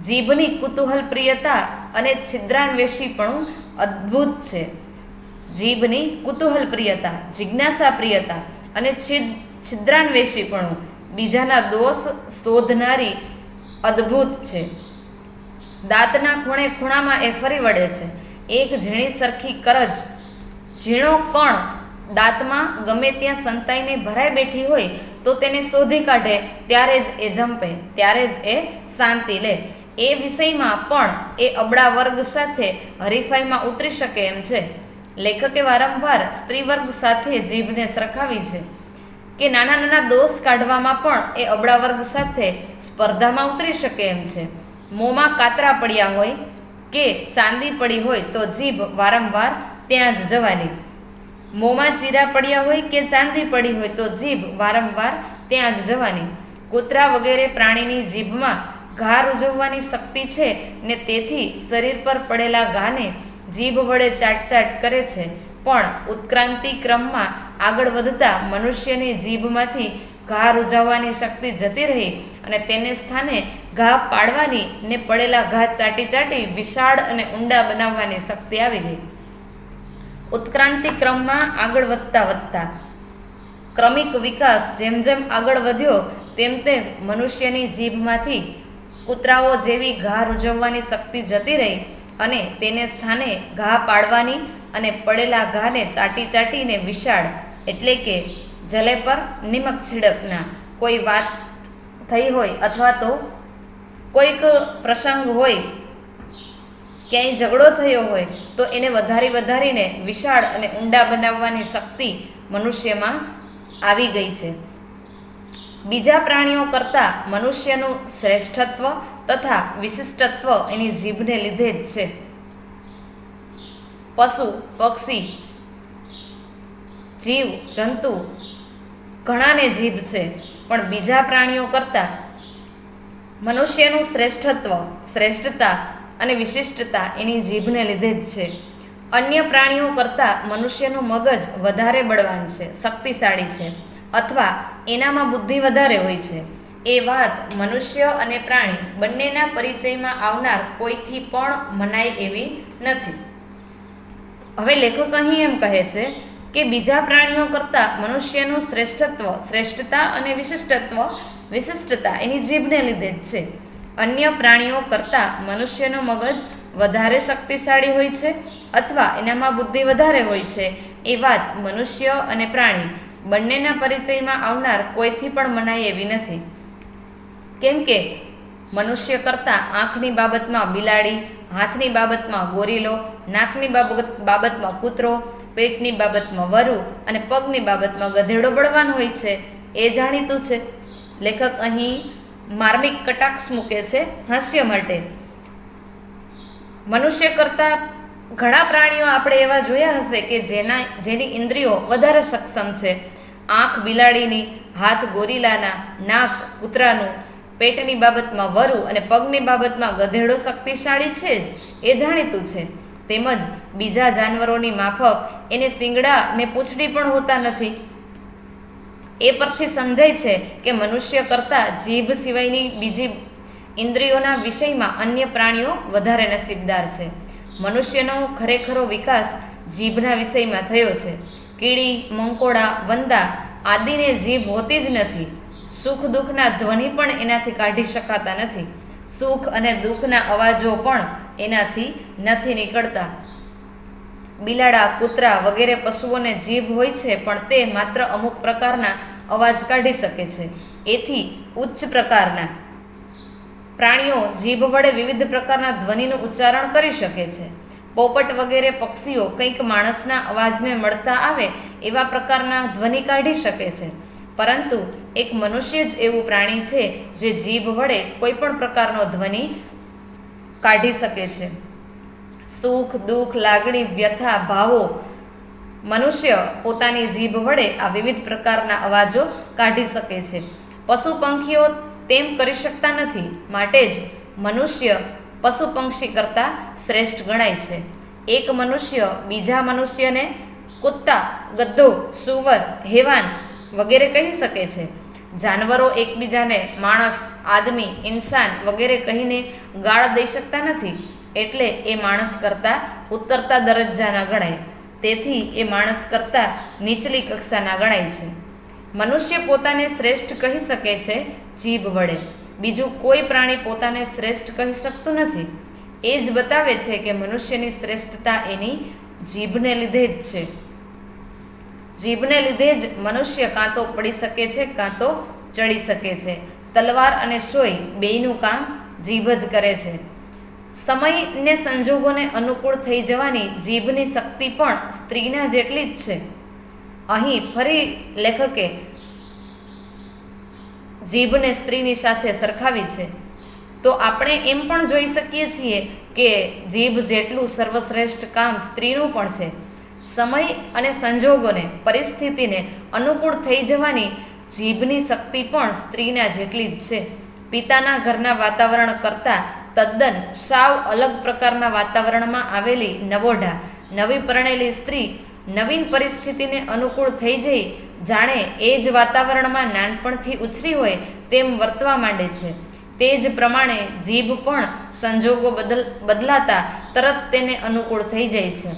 જીભની કુતૂહલ પ્રિયતા અને છિદ્રાન્વેષીપણું અદ્ભુત છે. જીભની કુતૂહલ પ્રિયતા, જિજ્ઞાસા પ્રિયતા અને છિદ્રાન્વેષીપણું બીજાના દોષ શોધનારી અદ્ભુત છે. દાંતના ખૂણે ખૂણામાં એ ફરી વળે છે. એક ઝીણી સરખી કરજ, ઝીણો કણ દાંતમાં ગમે ત્યાં સંતાઈને ભરાઈ બેઠી હોય તો તેને શોધી કાઢે ત્યારે જ એ જંપે, ત્યારે જ એ શાંતિ લે. એ વિષયમાં પણ એ અબળા વર્ગ સાથે હરીફાઈમાં ઉતરી શકે એમ છે. લેખકે વારંવાર સ્ત્રી વર્ગ સાથે જીભને સરખાવી છે કે નાના નાના દોષ કાઢવામાં પણ એ અબળા વર્ગ સાથે સ્પર્ધામાં ઉતરી શકે એમ છે. મોંમાં કાતરા પડ્યા હોય કે ચાંદી પડી હોય તો જીભ વારંવાર ત્યાં જ જવાની. મોંમાં ચીરા પડ્યા હોય કે ચાંદી પડી હોય તો જીભ વારંવાર ત્યાં જ જવાની. કૂતરા વગેરે પ્રાણીની જીભમાં ઘા રૂઝવવાની શક્તિ છે ને તેથી શરીર પર પડેલા ઘાને જીભ વડે ચાટચાટ કરે છે. પણ ઉત્ક્રાંતિ ક્રમમાં આગળ વધતા મનુષ્યની જીભમાંથી ઘા રૂઝવવાની શક્તિ જતી રહી અને તેને સ્થાને ઘા પાડવાની ને પડેલા ઘા ચાટી ચાટી વિશાળ અને ઊંડા બનાવવાની શક્તિ આવી ગઈ. ઉત્ક્રાંતિ ક્રમમાં આગળ વધતા ક્રમિક વિકાસ જેમ જેમ આગળ વધ્યો તેમ તેમ મનુષ્યની જીભમાંથી કૂતરાઓ જેવી ઘા રૂઝવવાની શક્તિ જતી રહી અને તેને સ્થાને ઘા પાડવાની અને પડેલા ઘાને ચાટી ચાટીને વિશાળ એટલે કે જલે પર નિમક છિડકના કોઈ વાત થઈ હોય અથવા તો કોઈક પ્રસંગ હોય, ક્યાંય ઝઘડો થયો હોય તો એને વધારીને વિશાળ અને ઊંડા બનાવવાની શક્તિ મનુષ્યમાં આવી ગઈ છે. બીજા પ્રાણીઓ કરતાં મનુષ્યનું શ્રેષ્ઠત્વ તથા વિશિષ્ટત્વ એની જીભને લીધે જ છે. પશુ પક્ષી જીવ જંતુ ઘણાને જીભ છે, પણ બીજા પ્રાણીઓ કરતાં મનુષ્યનું શ્રેષ્ઠતા અને વિશિષ્ટતા એની જીભને લીધે જ છે. અન્ય પ્રાણીઓ કરતાં મનુષ્યનું મગજ વધારે બળવાન છે, શક્તિશાળી છે અથવા એનામાં બુદ્ધિ વધારે હોય છે. એ વાત મનુષ્ય અને પ્રાણી બંનેના પરિચયમાં આવનાર કોઈથી પણ મનાય એવી નથી. હવે લેખક અહીં એમ કહે છે કે બીજા પ્રાણીઓ કરતાં મનુષ્યનું શ્રેષ્ઠતા અને વિશિષ્ટતા એની જીભને લીધે જ છે. અન્ય પ્રાણીઓ કરતાં મનુષ્યનું મગજ વધારે શક્તિશાળી હોય છે અથવા એનામાં બુદ્ધિ વધારે હોય છે. એ વાત મનુષ્ય અને પ્રાણી બંનેના પરિચયમાં આવનાર કોઈથી પણ મનાય એવી નથી. કેમ કે મનુષ્ય કરતાં આંખની બાબતમાં બિલાડી, હાથની બાબતમાં ગોરીલો, નાકની બાબતમાં કૂતરો, પેટની બાબતમાં વરુ અને પગની બાબતમાં ગધેડો બળવાન હોય છે. એ જાણીતું છે. લેખક અહીં માર્મિક કટાક્ષ મૂકે છે હાસ્ય માટે. મનુષ્ય કરતાં ઘણા પ્રાણીઓ આપણે એવા જોયા હશે કે જેની ઇન્દ્રિયો વધારે સક્ષમ છે. આંખ બિલાડીની, હાથ ગોરીલાના, નાક કૂતરાનું, પેટની બાબતમાં વરુ અને પગની બાબતમાં ગધેડો શક્તિશાળી છે જ એ જાણીતું છે. તેમજ બીજા જાનવરોની માફક એને શિંગડા ને પૂંછડી પણ હોતા નથી. એ પરથી સમજાય છે કે મનુષ્ય કરતાં જીભ સિવાયની બીજી ઇન્દ્રિયોના વિષયમાં અન્ય પ્રાણીઓ વધારે નસીબદાર છે. મનુષ્યનો ખરેખરો વિકાસ જીભના વિષયમાં થયો છે. કીડી, મંકોડા, વંદા આદિને જીભ હોતી જ નથી. સુખ દુઃખના ધ્વનિ પણ એનાથી કાઢી શકાતા નથી. સુખ અને દુઃખના અવાજો પણ એનાથી નથી નીકળતા. બિલાડા, કૂતરા વગેરે પશુઓને જીભ હોય છે, પણ તે માત્ર અમુક પ્રકારના અવાજ કાઢી શકે છે. એથી ઉચ્ચ પ્રકારના પ્રાણીઓ જીભ વડે વિવિધ પ્રકારના ધ્વનિનું ઉચ્ચારણ કરી શકે છે. પોપટ વગેરે પક્ષીઓ કંઈક માણસના અવાજને મળતા આવે એવા પ્રકારના ધ્વનિ કાઢી શકે છે. પરંતુ એક મનુષ્ય જ એવું પ્રાણી છે જે જીભ વડે કોઈ પણ પ્રકારનો ધ્વનિ કાઢી શકે છે. સુખ, દુઃખ, લાગણી, વ્યથા, ભાવો મનુષ્ય પોતાની જીભ વડે આ વિવિધ પ્રકારના અવાજો કાઢી શકે છે. પશુ પંખીઓ તેમ કરી શકતા નથી. માટે જ મનુષ્ય પશુ પક્ષી કરતાં શ્રેષ્ઠ ગણાય છે. એક મનુષ્ય બીજા મનુષ્યને કુત્તા, ગધો, સુવર, હેવાન વગેરે કહી શકે છે. જાનવરો એકબીજાને માણસ, આદમી, ઇન્સાન વગેરે કહીને ગાળ દઈ શકતા નથી, એટલે એ માણસ કરતાં ઉતરતા દરજ્જાના ગણાય. તેથી એ માણસ કરતાં નીચલી કક્ષાના ગણાય છે. મનુષ્ય પોતાને શ્રેષ્ઠ કહી શકે છે જીભ વડે. બીજું કોઈ પ્રાણી પોતાને શ્રેષ્ઠ કહી શકતું નથી. એ જ બતાવે છે કે મનુષ્યની શ્રેષ્ઠતા એની જીભને લીધે જ છે. જીભને લીધે જ મનુષ્ય કાં તો પડી શકે છે કાં તો ચડી શકે છે. તલવાર અને સોય બેયનું કામ જીભ જ કરે છે. સમયને સંજોગોને અનુકૂળ થઈ જવાની જીભની શક્તિ પણ સ્ત્રીના જેટલી જ છે. અહીં ફરી લેખકે જીભને સ્ત્રીની સાથે સરખાવી છે. તો આપણે એમ પણ જોઈ શકીએ છીએ કે જીભ જેટલું સર્વશ્રેષ્ઠ કામ સ્ત્રીનું પણ છે. સમય અને સંજોગોને, પરિસ્થિતિને અનુકૂળ થઈ જવાની જીભની શક્તિ પણ સ્ત્રીના જેટલી જ છે. પિતાના ઘરના વાતાવરણ કરતાં તદ્દન સાવ અલગ પ્રકારના વાતાવરણમાં આવેલી નવોઢા, નવી પરણેલી સ્ત્રી નવીન પરિસ્થિતિને અનુકૂળ થઈ જઈ જાણે એ જ વાતાવરણમાં નાનપણથી ઉછરી હોય તેમ વર્તવા માંડે છે. તે જ પ્રમાણે જીભ પણ સંજોગો બદલાતા તરત તેને અનુકૂળ થઈ જાય છે.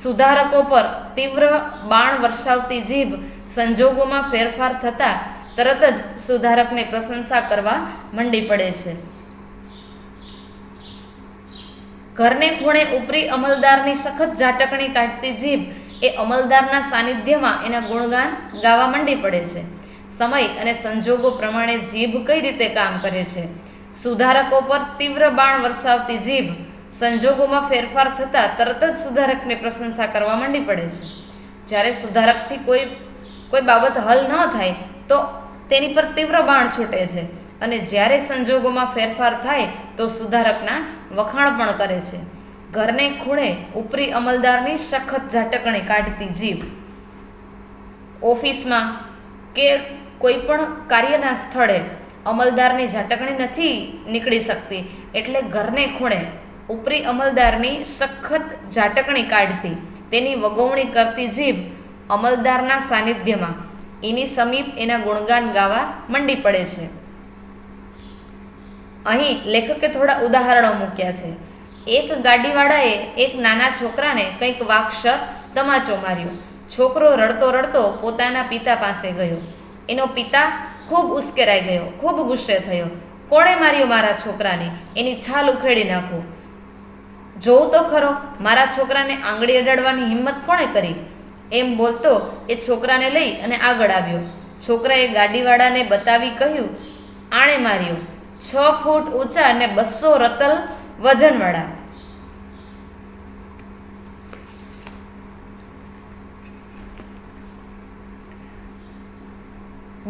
સુધારકો પર તીવ્ર બાણ વરસાવતી જીભ સંજોગોમાં ફેરફાર થતાં તરત જ સુધારકની પ્રશંસા કરવા મંડી પડે છે. ઘરને ખૂણે ઉપરી અમલદારની સખત ઝાટકણી કાઢતી જીભ એ અમલદારના સાનિધ્યમાં એના ગુણગાન ગાવા મંડી પડે છે. સમય અને સંજોગો પ્રમાણે જીભ કઈ રીતે કામ કરે છે. સુધારકો પર તીવ્ર બાણ વરસાવતી જીભ સંજોગોમાં ફેરફાર થતાં તરત જ સુધારકની પ્રશંસા કરવા માંડી પડે છે. જ્યારે સુધારકથી કોઈ બાબત હલ ન થાય તો તેની પર તીવ્ર બાણ છૂટે છે, અને જ્યારે સંજોગોમાં ફેરફાર થાય તો સુધારકના વખાણ પણ કરે છે. ઘરને ખૂણે ઉપરી અમલદારની સખત ઝાટકણી કાઢતી જીભ ઓફિસમાં કે કોઈ પણ કાર્યના સ્થળે અમલદારની ઝાટકણી નથી નીકળી શકતી, એટલે ઘરને ખૂણે ઉપરી અમલદારની સખત ઝાટકણી કાઢતી, તેની વગવણી કરતી જીભ અમલદારના સાનિધ્યમાં એની સમીપ એના ગુણગાન ગાવા મંડી પડે છે. અહીં લેખકે થોડા ઉદાહરણો મૂક્યા છે. એક ગાડીવાળાએ એક નાના છોકરાને કંઈક વાકસર તમાચો માર્યો. છોકરો રડતો રડતો પોતાના પિતા પાસે ગયો. એનો પિતા ખૂબ ઉશ્કેરાઈ ગયો, ખૂબ ગુસ્સે થયો. કોણે માર્યો મારા છોકરાને? એની છાલ ઉખેડી નાખું. જોઉં તો ખરો, મારા છોકરાને આંગળી અડાડવાની હિંમત કોણે કરી? એમ બોલતો એ છોકરાને લઈ અને આગળ આવ્યો. છોકરાએ ગાડીવાળાને બતાવી કહ્યું, આણે માર્યો, 6 ફૂટ ઊંચા અને 200 રતલ વજનવાળા.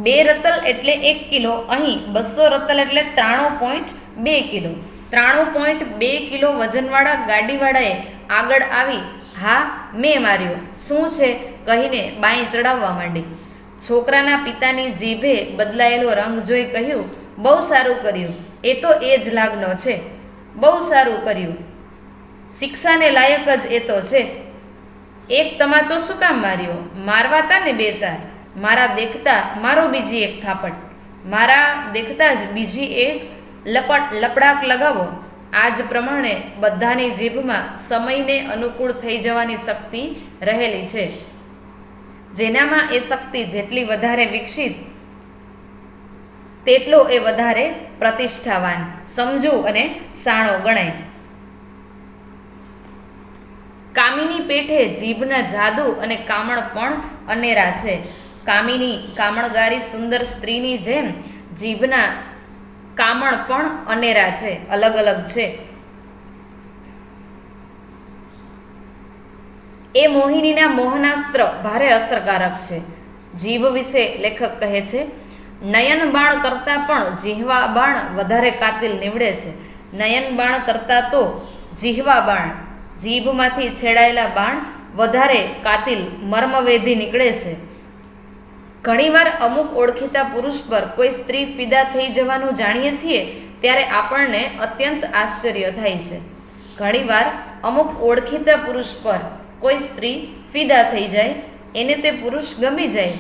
બે રતલ એટલે 1 કિલો, અહીં 200 રતલ એટલે 93.2 કિલો. 93.2 કિલો વજનવાળા ગાડીવાળાએ આગળ આવી, હા મેં માર્યો, શું છે કહીને બાઈ ચડાવવા માંડી. છોકરાના પિતાની જીભે બદલાયેલો રંગ જોઈ કહ્યું, બહુ સારું કર્યું, એ તો એ જ લાગનો છે, બહુ સારું કર્યું, શિક્ષાને લાયક જ એ તો છે. એક તમાચો શું કામ માર્યો? મારવા તા ને 2-4. મારા દેખતા મારો બીજી એક થાપટ, મારા દેખતા જ બીજી એક લપડાક લગાવો. આ જ પ્રમાણે બધાની જીભમાં સમયને અનુકૂળ થઈ જવાની શક્તિ રહેલી છે. જેનામાં એ શક્તિ જેટલી વધારે વિકસિત તેટલો એ વધારે પ્રતિષ્ઠાવાન, સમજુ અને સાણો ગણાય. કામિની પેઠે જીભના જાદુ અને કામણ પણ અનેરા છે. કામિની કામણગારી સુંદર સ્ત્રીની જેમ જીભના કામણ પણ અનેરા છે, અલગ અલગ છે. એ મોહિનીના મોહનાસ્ત્ર ભારે અસરકારક છે. જીભ વિશે લેખક કહે છે, નયન બાણ કરતાં પણ જીહવા બાણ વધારે કાતિલ નીવડે છે. નયન બાણ કરતાં તો જીહવા બાણ, જીભમાંથી છેડાયેલા બાણ વધારે કાતિલ, મર્મવેધી નીકળે છે. ઘણીવાર અમુક ઓળખીતા પુરુષ પર કોઈ સ્ત્રી ફિદા થઈ જવાનું જાણીએ છીએ ત્યારે આપણને અત્યંત આશ્ચર્ય થાય છે. ઘણીવાર અમુક ઓળખીતા પુરુષ પર કોઈ સ્ત્રી ફિદા થઈ જાય, એને તે પુરુષ ગમી જાય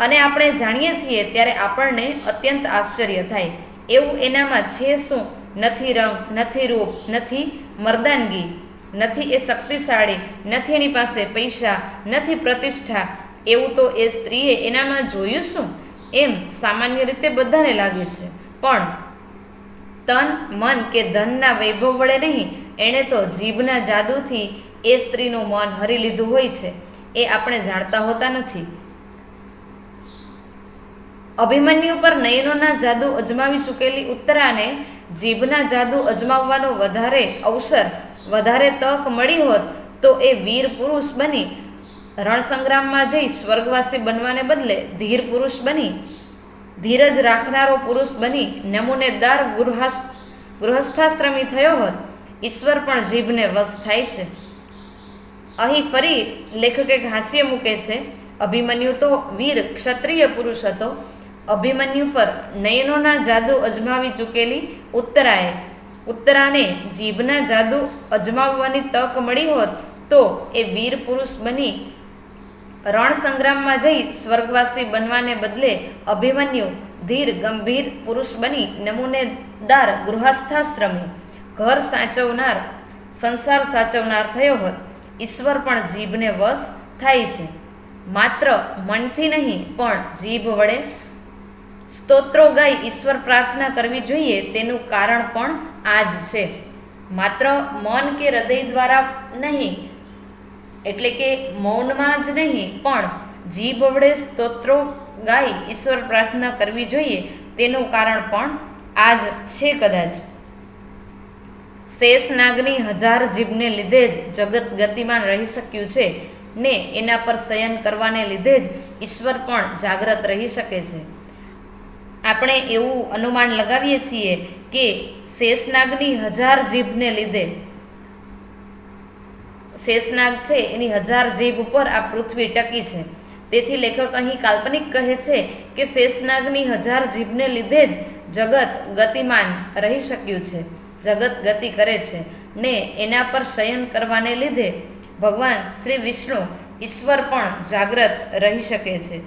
અને આપણે જાણીએ છીએ ત્યારે આપણને અત્યંત આશ્ચર્ય થાય, એવું એનામાં છે શું? નથી રંગ, નથી રૂપ, નથી મર્દાનગી, નથી એ શક્તિશાળી, નથી એની પાસે પૈસા, નથી પ્રતિષ્ઠા, એવું તો એ સ્ત્રીએ એનામાં જોયું શું? એમ સામાન્ય રીતે બધાને લાગે છે, પણ તન, મન કે ધનના વૈભવ વડે નહીં, એણે તો જીભના જાદુથી એ સ્ત્રીનું મન હરી લીધું હોય છે, એ આપણે જાણતા હોતા નથી. અભિમન્યુ પર નયનોના જાદુ અજમાવી ચૂકેલી ઉત્તરાને જીભના જાદુ અજમાવવાનો વધારે અવસર, વધારે તક મળી હોત તો એ વીર પુરુષ બની રણસંગ્રામમાં જઈ સ્વર્ગવાસી બનવાને બદલે ધીર પુરુષ બની, ધીરજ રાખનારો પુરુષ બની નમૂનેદાર ગૃહસ્થાશ્રમી થયો હોત. ઈશ્વર પણ જીભને વશ થાય છે. અહીં ફરી લેખકે હાસ્ય મૂકે છે. અભિમન્યુ તો વીર ક્ષત્રિય પુરુષ હતો. અભિમન્યુ પર નયનોના જાદુ અજમાવી ચૂકેલી ઉત્તરાને જીભના જાદુ અજમાવવાની તક મળી હોત તો એ વીર પુરુષ બની રણસંગ્રામમાં જઈ સ્વર્ગવાસી બનવાને બદલે અભિમન્યુ ધીર ગંભીર પુરુષ બની નમૂનેદાર ગૃહસ્થાશ્રમી ઘર સાચવનાર, સંસાર સાચવનાર થયો હોત. ઈશ્વર પણ જીભને વશ થાય છે. માત્ર મનથી નહીં પણ જીભ વડે સ્તોત્રો ગાઈ ઈશ્વર પ્રાર્થના કરવી જોઈએ, તેનું કારણ પણ આ જ છે. માત્ર મન કે હૃદય દ્વારા નહીં, એટલે કે મૌનમાં જ નહીં, પણ જીભ વડે સ્તોત્રો ગાઈ ઈશ્વર પ્રાર્થના કરવી જોઈએ, તેનું કારણ પણ આ જ છે. કદાચ શેષનાગની 1000 જીભને લીધે જ જગત ગતિમાન રહી શક્યું છે ને એના પર શયન કરવાને લીધે જ ઈશ્વર પણ જાગ્રત રહી શકે છે. આપણે એવું અનુમાન લગાવીએ છીએ કે શેષનાગની 1000 જીભને લીધે, શેષનાગ છે એની 1000 જીભ ઉપર આ પૃથ્વી ટકી છે. તેથી લેખક અહીં કાલ્પનિક કહે છે કે શેષનાગની 1000 જીભને લીધે જ જગત ગતિમાન રહી શક્યું છે, જગત ગતિ કરે છે ને એના પર શયન કરવાને લીધે ભગવાન શ્રી વિષ્ણુ ઈશ્વર પણ જાગ્રત રહી શકે છે.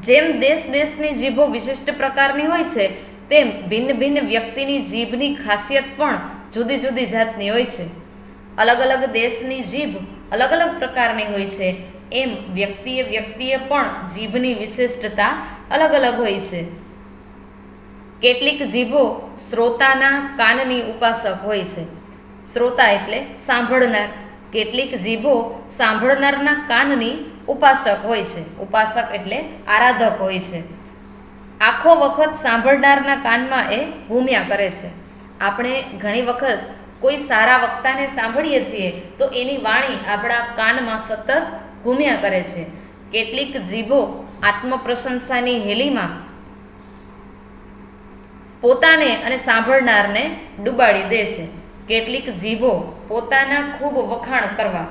જેમ દેશ દેશની જીભો વિશિષ્ટ પ્રકારની હોય છે, તેમ ભિન્ન ભિન્ન વ્યક્તિની જીભની ખાસિયત પણ જુદી જુદી જાતની હોય છે. અલગ અલગ દેશની જીભ અલગ અલગ પ્રકારની હોય છે, એમ વ્યક્તિએ પણ જીભની વિશિષ્ટતા અલગ અલગ હોય છે. કેટલીક જીભો શ્રોતાના કાનની ઉપાસક હોય છે. શ્રોતા એટલે સાંભળનાર. કેટલીક જીભો સાંભળનારના કાનની ઉપાસક હોય છે. ઉપાસક એટલે આરાધક હોય છે. આખો વખત સાંભળનારના કાનમાં એ ઘૂમ્યા કરે છે. આપણે ઘણી વખત કોઈ સારા વક્તાને સાંભળીએ છીએ તો એની વાણી આપણા કાનમાં સતત ઘૂમ્યા કરે છે. કેટલીક જીભો આત્મપ્રશંસાની હેલીમાં પોતાને અને સાંભળનારને ડૂબાડી દે છે. કેટલીક જીભો પોતાના ખૂબ વખાણ કરવા,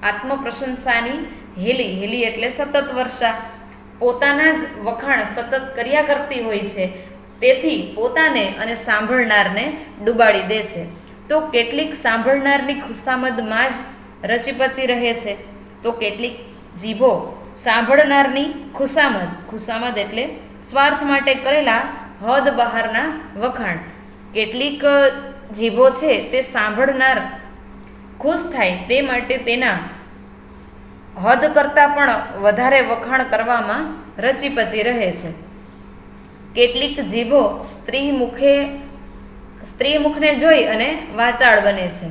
આત્મપ્રશંસાની હેલી એટલે સતત વર્ષા, પોતાના જ વખાણ સતત કર્યા કરતી હોય છે. તેથી પોતાને અને સાંભળનારને ડૂબાડી દે છે. તો કેટલીક સાંભળનારની ખુશામદમાં જ રચીપચી રહે છે, તો કેટલીક જીભો સાંભળનારની ખુશામદ એટલે સ્વાર્થ માટે કરેલા હદ બહારના વખાણ. કેટલીક જીભો છે તે સાંભળનાર ખુશ થાય તે માટે તેના હદ કરતાં પણ વધારે વખાણ કરવામાં રચીપચી રહે છે. કેટલીક જીભો સ્ત્રી મુખને જોઈ અને વાચાળ બને છે.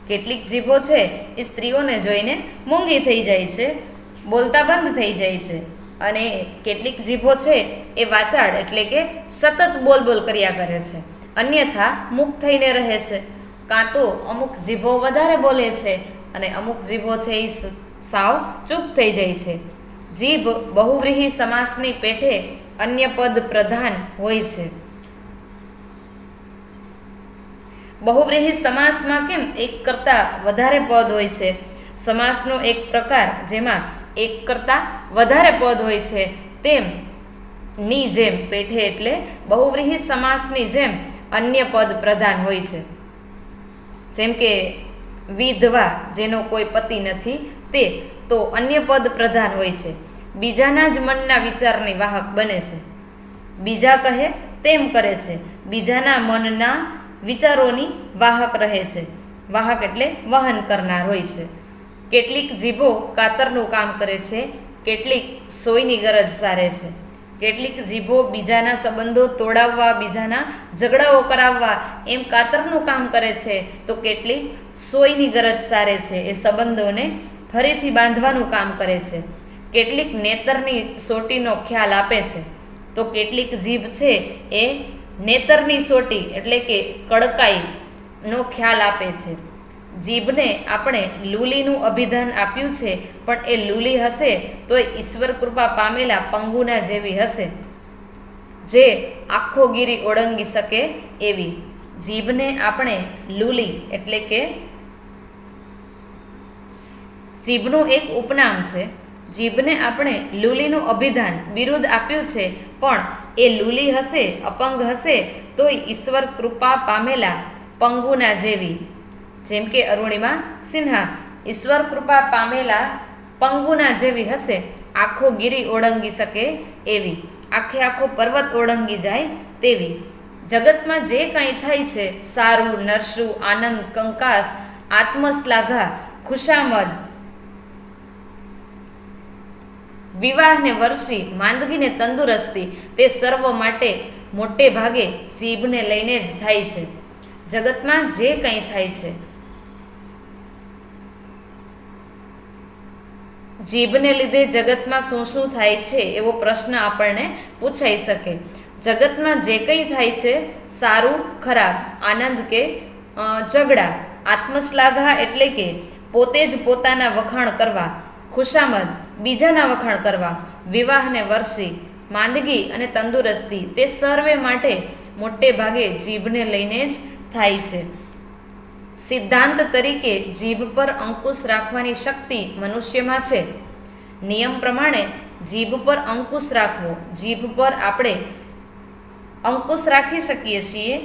કેટલીક જીભો છે એ સ્ત્રીઓને જોઈને મૂંગી થઈ જાય છે, બોલતા બંધ થઈ જાય છે. અને કેટલીક જીભો છે એ વાચાળ એટલે કે સતત બોલ કર્યા કરે છે, અન્યથા મુક્ત થઈને રહે છે. કાં તો અમુક જીભો વધારે બોલે છે અને અમુક જીભો છે એ સાવ ચૂપ થઈ જાય છે. જીભ બહુવ્રીહી સમાસની પેઠે અન્ય પદ પ્રધાન હોય છે. બહુવ્રીહી સમાસમાં કેમ એક કરતાં વધારે પદ હોય છે, સમાસનો એક પ્રકાર જેમાં એક કરતાં વધારે પદ હોય છે, તેમ ની જેમ પેઠે એટલે બહુવ્રીહી સમાસની જેમ અન્ય પદ પ્રધાન હોય છે. જેમ કે વિધવા જેનો કોઈ પતિ નથી, તે તો અન્ય પદ પ્રધાન હોય છે. બીજાના જ મનના વિચારની વાહક બને છે. બીજા કહે તેમ કરે છે. બીજાના મનના વિચારોની વાહક રહે છે. વાહક એટલે વહન કરનાર હોય છે. કેટલીક જીભો કાતરનું કામ કરે છે, કેટલીક સોયની ગરજ સારે છે. કેટલીક જીભો બીજાના સંબંધો તોડાવવા, બીજાના ઝઘડાઓ કરાવવા એમ કાતરનું કામ કરે છે, તો કેટલીક સોયની ગરજ સારે છે, એ સંબંધોને ફરીથી બાંધવાનું કામ કરે છે. કેટલીક નેતરની સોટીનો ખ્યાલ આપે છે, તો કેટલીક જીભ છે એ નેતરની સોટી એટલે કે કડકાઈનો ખ્યાલ આપે છે. જીભને આપણે લૂલીનું અભિધાન આપ્યું છે, પણ એ લૂલી હશે તો ઈશ્વર કૃપા પામેલા પંગુના જેવી હશે, જે આખો ગીરી ઓળંગી શકે એવી. જીભને આપણે લૂલી એટલે કે જીભનું એક ઉપનામ છે. જીભને આપણે લૂલીનું અભિધાન બિરુદ આપ્યું છે, પણ એ લૂલી હશે, અપંગ હશે તોય ઈશ્વર કૃપા પામેલા પંગુના જેવી. જેમ કે અરુણિમા સિન્હા ઈશ્વર કૃપા પામેલા પંગુના જેવી હશે, આખો ગીરી ઓળંગી શકે એવી, આખે આખો પર્વત ઓળંગી જાય તેવી. જગતમાં જે કંઈ થાય છે, સારું, નરસું, આનંદ, કંકાસ, આત્મશ્લાઘા, ખુશામદ, વિવાહને વર્ષી, માંદગીને તંદુરસ્તી, તે સર્વ માટે મોટે ભાગે જીભને લઈને જ થાય છે. જગતમાં જે કંઈ થાય છે, જીભને લીધે જગતમાં શું શું થાય છે એવો પ્રશ્ન આપણને પૂછાઈ શકે. જગતમાં જે કંઈ થાય છે, સારું ખરાબ, આનંદ કે ઝઘડા, આત્મશ્લાઘા એટલે કે પોતે જ પોતાના વખાણ કરવા, ખુશામદ બીજાના વખાણ કરવા, વિવાહને વર્ષી, માંદગી અને તંદુરસ્તી, તે સર્વે માટે મોટે ભાગે જીભને લઈને જ થાય છે. સિદ્ધાંત તરીકે જીભ પર અંકુશ રાખવાની શક્તિ મનુષ્યમાં છે. નિયમ પ્રમાણે જીભ પર અંકુશ રાખવો, જીભ પર આપણે અંકુશ રાખી શકીએ છીએ.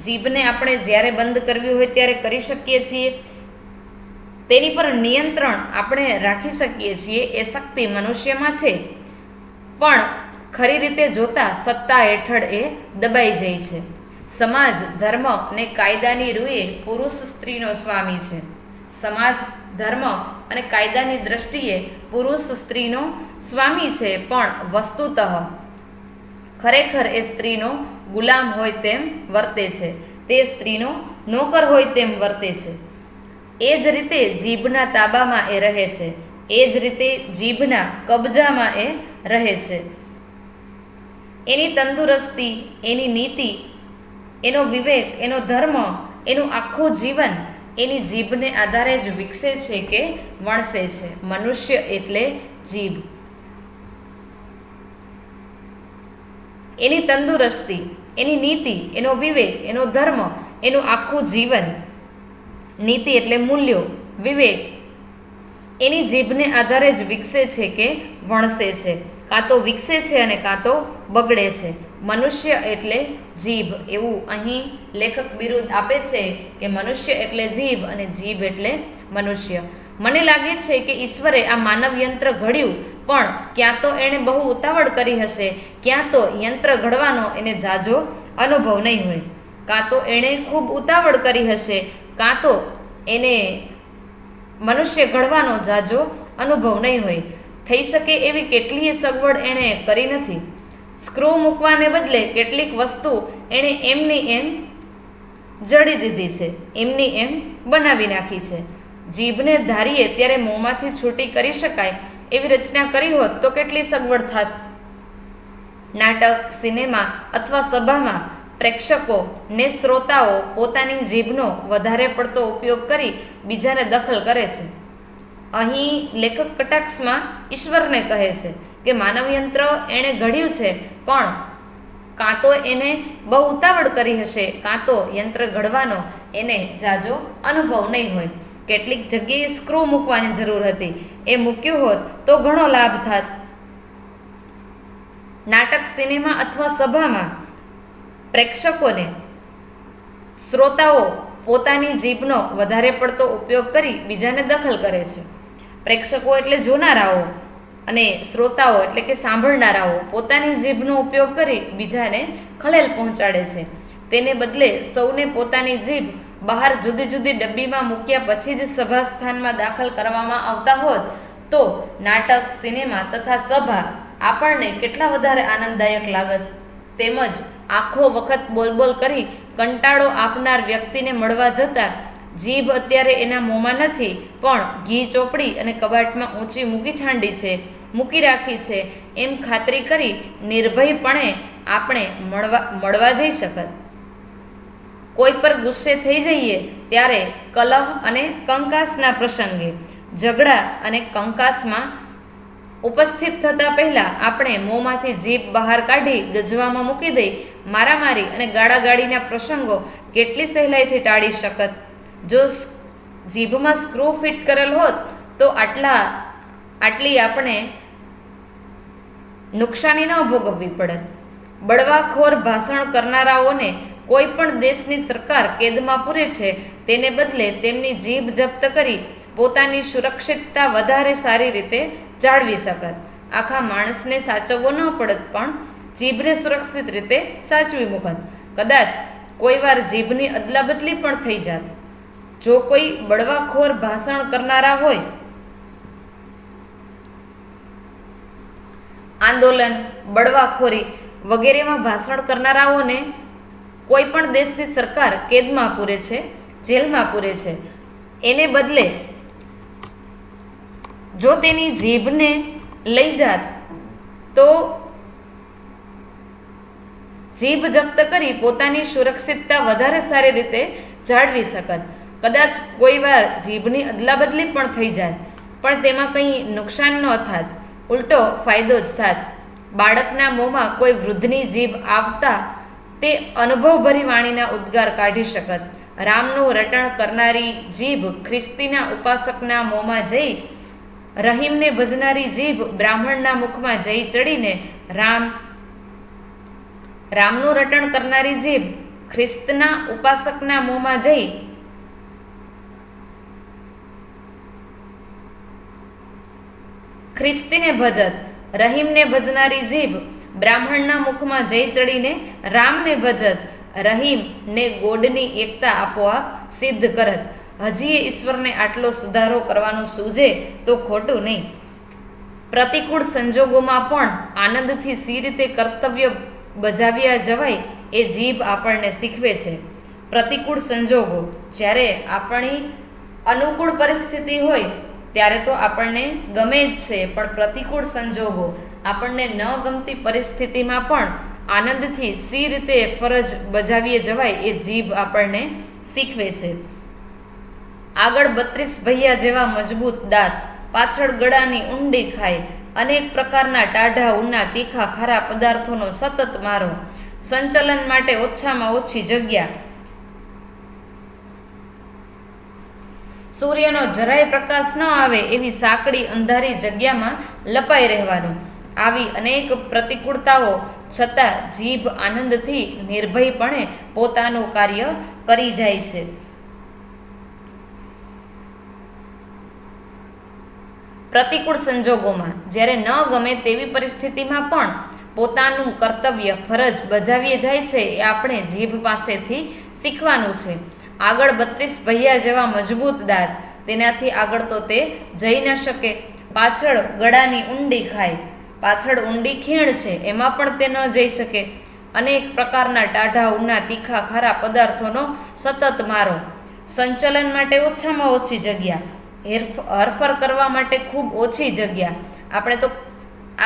જીભને આપણે જ્યારે બંધ કરવી હોય ત્યારે કરી શકીએ છીએ. તેની પર નિયંત્રણ આપણે રાખી શકીએ છીએ. એ શક્તિ મનુષ્યમાં છે, પણ ખરી રીતે જોતા સત્તા હેઠળ એ દબાઈ જાય છે. સમાજ, ધર્મ અને કાયદાની રૂએ પુરુષ સ્ત્રીનો સ્વામી છે. સમાજ, ધર્મ અને કાયદાની દ્રષ્ટિએ પુરુષ સ્ત્રીનો સ્વામી છે, પણ વસ્તુતઃ ખરેખર એ સ્ત્રીનો ગુલામ હોય તેમ વર્તે છે, તે સ્ત્રીનો નોકર હોય તેમ વર્તે છે. એ જ રીતે જીભના તાબામાં એ રહે છે, એ જ રીતે જીભના કબજામાં એ રહે છે. એની તંદુરસ્તી, એની નીતિ, એનો વિવેક, એનો ધર્મ, એનું આખું જીવન એની જીભને આધારે જ વિકસે છે કે વણસે છે. મનુષ્ય એટલે જીભ. એની તંદુરસ્તી, એની નીતિ, એનો વિવેક, એનો ધર્મ, એનું આખું જીવન, નીતિ એટલે મૂલ્યો, વિવેક એની જીભને આધારે જ વિકસે છે કે વણસે છે. કાં તો વિકસે છે અને કાં તો બગડે છે. મનુષ્ય એટલે જીભ, એવું અહીં લેખક બિરુદ આપે છે કે મનુષ્ય એટલે જીભ અને જીભ એટલે મનુષ્ય. મને લાગે છે કે ઈશ્વરે આ માનવ યંત્ર ઘડ્યું, પણ ક્યાં તો એણે બહુ ઉતાવળ કરી હશે, ક્યાં તો યંત્ર ઘડવાનો એને ઝાઝો અનુભવ નહીં હોય. કાં તો એણે ખૂબ ઉતાવળ કરી હશે, કાં તો એને મનુષ્ય ઘડવાનો ઝાઝો અનુભવ નહીં હોય. થઈ શકે એવી કેટલીય સગવડ એણે કરી નથી. સ્ક્રૂ મૂકવાને બદલે કેટલીક વસ્તુ એણે એમની એમ જડી દીધી છે, એમની એમ બનાવી નાખી છે. જીભને ધારીએ ત્યારે મોંમાંથી છૂટી કરી શકાય એવી રચના કરી હોત તો કેટલી સગવડ થાત. નાટક, સિનેમા અથવા સભામાં પ્રેક્ષકો ને શ્રોતાઓ પોતાની જીભનો વધારે પડતો ઉપયોગ કરી બીજાને દખલ કરે છે. અહીં લેખક કટાક્ષમાં ઈશ્વરને કહે છે કે માનવયંત્ર એણે ઘડ્યું છે, પણ કાં તો એને બહુ ઉતાવળ કરી હશે, કાં તો યંત્ર ઘડવાનો એને ઝાઝો અનુભવ નહીં હોય. કેટલીક જગ્યાએ સ્ક્રૂ મૂકવાની જરૂર હતી, એ મૂક્યું હોત તો ઘણો લાભ થાત. નાટક, સિનેમા અથવા સભામાં પ્રેક્ષકોને શ્રોતાઓ પોતાની જીભનો વધારે પડતો ઉપયોગ કરી બીજાને દખલ કરે છે. પ્રેક્ષકો એટલે જોનારાઓ અને શ્રોતાઓ એટલે કે સાંભળનારાઓ પોતાની જીભનો ઉપયોગ કરી બીજાને ખલેલ પહોંચાડે છે. તેને બદલે સૌને પોતાની જીભ બહાર જુદી જુદી ડબ્બીમાં મૂક્યા પછી જ સભાસ્થાનમાં દાખલ કરવામાં આવતા હોત તો નાટક, સિનેમા તથા સભા આપણને કેટલા વધારે આનંદદાયક લાગત. તેમજ આખો વખત બોલબોલ કરી કંટાળો આપનાર વ્યક્તિને મળવા જતા જીભ અત્યારે એના મોંમાં નથી, પણ ઘી ચોપડી અને કબાટમાં ઊંચી મૂકી રાખી છે એમ ખાતરી કરી નિર્ભયપણે આપણે મળવા જઈ શકત. કોઈ પર ગુસ્સે થઈ જઈએ ત્યારે કલહ અને કંકાસના પ્રસંગે ઝઘડા અને કંકાસમાં ઉપસ્થિત થતા પહેલા આપણે મોંમાંથી જીભ બહાર કાઢી ગજવામાં મૂકી દઈ મારામારી અને ગાળાગાળીના પ્રસંગો કેટલી સહેલાઈથી ટાળી શકત. જો જીભમાં સ્ક્રૂ ફિટ કરેલ હોત તો આટલી આપણે નુકસાની ન ભોગવવી પડત. બળવાખોર ભાષણ કરનારાઓને કોઈ પણ દેશની સરકાર કેદમાં પૂરે છે, તેને બદલે તેમની જીભ જપ્ત કરી પોતાની સુરક્ષિતતા વધારે સારી રીતે જાળવી શકત. આખા માણસને સાચવવો ન પડત, પણ જીભને સુરક્ષિત રીતે સાચવી મૂકત. કદાચ કોઈ વાર જીભની અદલાબદલી પણ થઈ જાત. જો કોઈ બળવાખોર ભાષણ કરનારા હોય, આંદોલન, બળવાખોરી વગેરેમાં ભાષણ કરનારાઓને કોઈ પણ દેશની સરકાર કેદમાં પૂરે છે, જેલમાં પૂરે છે, એને બદલે જો તેની જીભને લઈ જાત તો જીભ જપ્ત કરી પોતાની સુરક્ષિતતા વધારે સારી રીતે જાળવી શકત. કદાચ કોઈ વાર જીભની અદલાબદલી પણ થઈ જાય, પણ તેમાં કંઈ નુકસાન ન થાત, ઉલટો ફાયદો જ થાત. બાળકના મોંમાં કોઈ વૃદ્ધની જીભ આવતા તે અનુભવભરી વાણીના ઉદ્ગાર કાઢી શકત. રામનું રટણ કરનારી જીભ ખ્રિસ્તીના ઉપાસકના મોંમાં જઈ, રહીમને ભજનારી જીભ બ્રાહ્મણના મુખમાં જઈ ચડીને રામનું રટણ કરનારી જીભ ખ્રિસ્તના ઉપાસકના મોંમાં જઈ ખ્રિસ્તીને ભજત. રહીમને ભજનારી જીભ બ્રાહ્મણના મુખમાં જઈ ચડીને રામને ભજત. રહીમ ને ગોડની એકતા આપોઆપ સિદ્ધ કરત. હજી ઈશ્વરને આટલો સુધારો કરવાનું સૂઝે તો ખોટું નહીં. પ્રતિકૂળ સંજોગોમાં પણ આનંદથી સી રીતે કર્તવ્ય બજાવ્યા જવાય એ જીભ આપણને શીખવે છે. પ્રતિકૂળ સંજોગો, જ્યારે આપણી અનુકૂળ પરિસ્થિતિ હોય ત્યારે તો આપણને ગમે જ છે, પણ પ્રતિકૂળ સંજોગો, આપણને ન ગમતી પરિસ્થિતિમાં પણ આનંદથી સી રીતે ફરજ બજાવીએ જવાય એ જીભ આપણને શીખવે છે. આગળ 32 ભૈયા જેવા મજબૂત દાંત, પાછળ ગળાની ઊંડી ખાઈ, અનેક પ્રકારના ટાઢા ઊના તીખા ખારા પદાર્થોનો સતત મારો, સંચલન માટે ઓછામાં ઓછી જગ્યા, સૂર્યનો જરાય પ્રકાશ ન આવે એવી સાંકડી અંધારી જગ્યામાં લપાઈ રહેવાનું. આવી અનેક પ્રતિકૂળતાઓ છતાં જીભ આનંદથી નિર્ભયપણે પોતાનું કાર્ય કરી જાય છે. પ્રતિકૂળ સંજોગોમાં, જ્યારે ન ગમે તેવી પરિસ્થિતિમાં પણ પોતાનું કર્તવ્ય ફરજ બજાવીએ જાય છે એ આપણે જીભ પાસેથી શીખવાનું છે. આગળ 32 ભૈયા જેવા મજબૂત દાંત, તેનાથી આગળ તો તે જઈ ન શકે. પાછળ ગળાની ઊંડી ખાઈ, પાછળ ઊંડી ખીણ છે, એમાં પણ તે ન જઈ શકે. અનેક પ્રકારના ટાઢા ઊના તીખા ખારા પદાર્થોનો સતત મારો, સંચલન માટે ઓછામાં ઓછી જગ્યા, હરફર કરવા માટે ખૂબ ઓછી જગ્યા. આપણે તો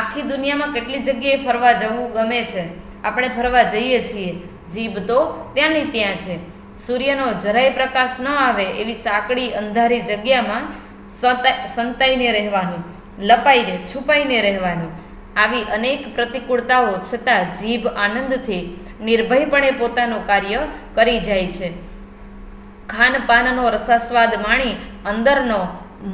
આખી દુનિયામાં કેટલી જગ્યાએ ફરવા જવું ગમે છે, આપણે ફરવા જઈએ છીએ. જીભ તો ત્યાંની ત્યાં છે. સૂર્યનો જરાય પ્રકાશ ન આવે એવી સાંકડી અંધારી જગ્યામાં સંતાઈને રહેવાનું, લપાઈને છુપાઈને રહેવાનું. આવી અનેક પ્રતિકૂળતાઓ છતાં જીભ આનંદથી નિર્ભયપણે પોતાનું કાર્ય કરી જાય છે. ખાનપાનનો રસાસ્વાદ માણી અંદરનો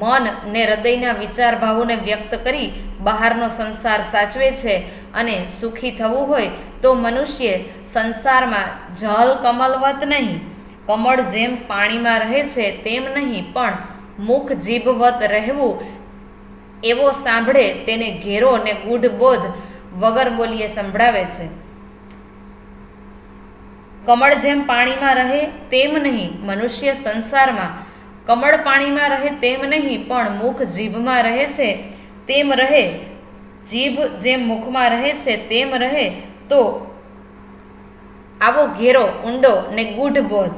મન ને હૃદયના વિચાર ભાવોને વ્યક્ત કરી બહારનો સંસાર સાચવે છે. અને સુખી થવું હોય તો મનુષ્ય સંસારમાં જલ કમલવત નહીં, કમળ જેમ પાણીમાં રહે છે તેમ નહીં, પણ મુખ જીભવત રહેવું એવો સાંભળે તેને ઘેરો ને ગૂઢ બોધ વગર બોલીએ સંભળાવે છે. કમળ જેમ પાણીમાં રહે તેમ નહીં મનુષ્ય સંસારમાં, કમળ પાણીમાં રહે તેમ નહીં પણ મુખ જીભમાં રહે છે તેમ રહે. જીભ જેમ મુખમાં રહે છે તેમ રહે. તો આવો ઘેરો ઊંડો ને ગૂઢ બોધ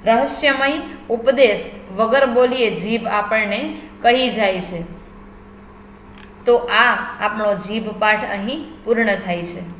રહસ્યમય ઉપદેશ વગર બોલીએ જીભ આપણને કહી જાય છે. તો આ આપણો જીભ પાઠ અહીં પૂર્ણ થાય છે.